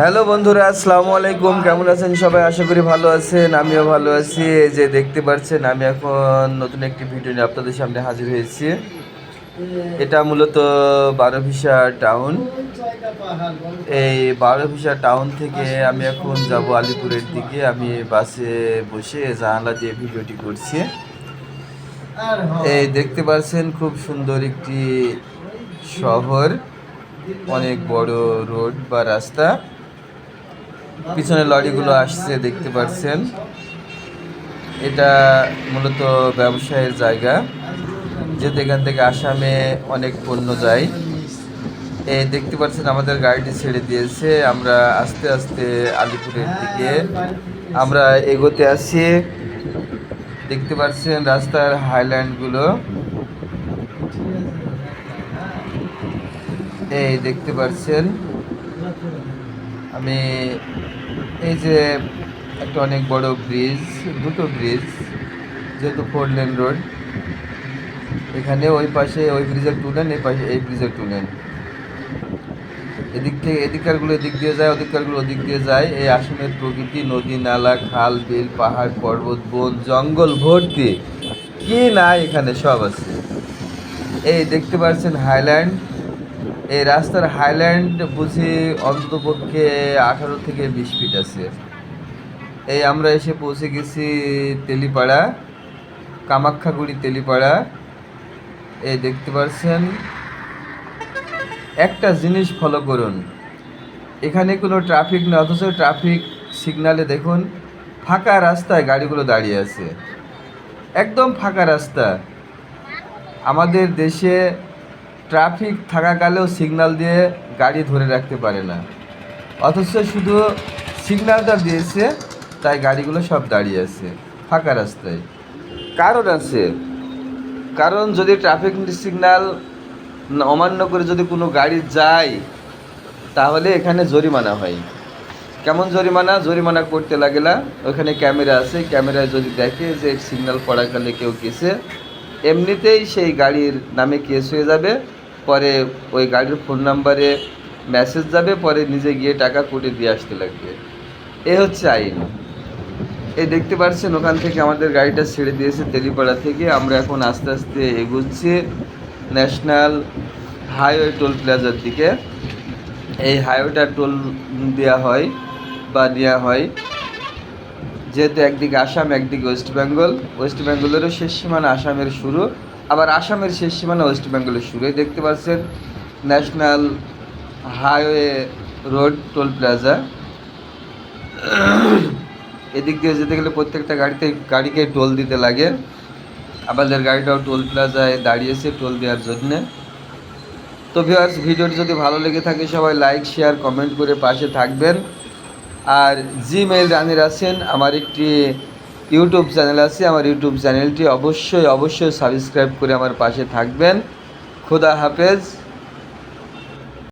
Hello বন্ধুরা, আসসালামু আলাইকুম। কেমন আছেন সবাই? আশা করি ভালো আছেন, আমিও ভালো আছি। এই যে দেখতে পাচ্ছেন, আমি এখন নতুন একটি ভিডিও নিয়ে আপনাদের সামনে হাজির হয়েছি। এটা মূলত বারোভিসা টাউন। এই বারোভিসা টাউন থেকে আমি এখন যাব আলিপুরের দিকে। আমি বাসে বসে জানালা দিয়ে ভিডিওটি করছি। এই দেখতে পাচ্ছেন, খুব সুন্দর একটি শহর, অনেক বড় রোড বা রাস্তা। পিছনে লরিগুলো আসছে দেখতে পাচ্ছেন। এটা মূলত ব্যবসায়ের জায়গা, যেহেতু এখান থেকে আসামে অনেক পণ্য যায়। এই দেখতে পাচ্ছেন আমাদের গাড়িটি ছেড়ে দিয়েছে। আমরা আস্তে আস্তে আলিপুরের দিকে আমরা এগোতে আসছি। দেখতে পাচ্ছেন রাস্তার হাইল্যান্ডগুলো। এই দেখতে পাচ্ছেন, আমি এই যে একটা অনেক বড় ব্রিজ, দুটো ব্রিজ, যেহেতু 4 লেন রোড। এখানে ওই পাশে ওই ব্রিজের টু লেন, এই পাশে এই ব্রিজের টু লেন। এদিক থেকে এদিককারগুলো এদিক দিয়ে যায়, ওদিককারগুলো ওদিক দিয়ে যায়। এই আসামের প্রকৃতি, নদী নালা, খাল বিল, পাহাড় পর্বত, বন জঙ্গল ভর্তি, কি না এখানে সব আছে। এই দেখতে পাচ্ছেন হাইল্যান্ড। এই রাস্তার হাইল্যান্ড বুঝি অন্ততপক্ষে 18 থেকে 20 ফিট আছে। এই আমরা এসে পৌঁছে গেছি তেলিপাড়া, কামাখ্যাগুড়ি তেলিপাড়া। এই দেখতে পাচ্ছেন, একটা জিনিস ফলো করুন, এখানে কোনো ট্রাফিক নেই, অথচ ট্রাফিক সিগনালে দেখুন ফাঁকা রাস্তায় গাড়িগুলো দাঁড়িয়ে আছে, একদম ফাঁকা রাস্তা। আমাদের দেশে ট্রাফিক থাকাকালেও সিগন্যাল দিয়ে গাড়ি ধরে রাখতে পারে না, অথচ শুধু সিগন্যালটা দিয়েছে তাই গাড়িগুলো সব দাঁড়িয়ে আছে ফাঁকা রাস্তায়। কারণ আছে, কারণ যদি ট্রাফিক সিগন্যাল অমান্য করে যদি কোনো গাড়ি যায়, তাহলে এখানে জরিমানা হয়। কেমন জরিমানা? জরিমানা করতে লাগে না, ওখানে ক্যামেরা আছে, ক্যামেরায় যদি দেখে যে সিগন্যাল পড়াকালে কেউ গেছে, এমনিতেই সেই গাড়ির নামে কেস হয়ে যাবে। পরে ওই গাড়ির ফোন নাম্বারে মেসেজ যাবে, পরে নিজে গিয়ে টাকা কোটে দিয়ে আসতে লাগবে। এ হচ্ছে আইন। এই দেখতে পাচ্ছেন, ওখান থেকে আমাদের গাড়িটা ছেড়ে দিয়েছে তেলিপাড়া থেকে। আমরা এখন আস্তে আস্তে এগোচ্ছি ন্যাশনাল হাইওয়ে টোল প্লাজার দিকে। এই হাইওয়েটা টোল দেওয়া হয় বা নেওয়া হয়, যেহেতু একদিকে আসাম একদিকে ওয়েস্ট বেঙ্গল। ওয়েস্ট বেঙ্গলেরও শেষ সীমানা আসামের শুরু, আবার আসামের শেষ সীমানা ওয়েস্ট বেঙ্গলের শুরু। এই দেখতে পাচ্ছেন national highway road toll plaza. এদিক দিয়ে যেতে গেলে প্রত্যেকটা গাড়িকে টোল দিতে লাগে। আমাদের গাড়িটাও টোল প্লাজায় দাঁড়িয়েছে টোল দেওয়ার জন্যে। তো ভিউয়ার্স, ভিডিওটি যদি ভালো লেগে থাকে সবাই লাইক শেয়ার কমেন্ট করে পাশে থাকবেন। আর জিমেইল রানির আছেন, আমার একটি ইউটিউব চ্যানেল আছে, আমার ইউটিউব চ্যানেলটি অবশ্যই সাবস্ক্রাইব করে আমার পাশে থাকবেন। খোদা হাফেজ।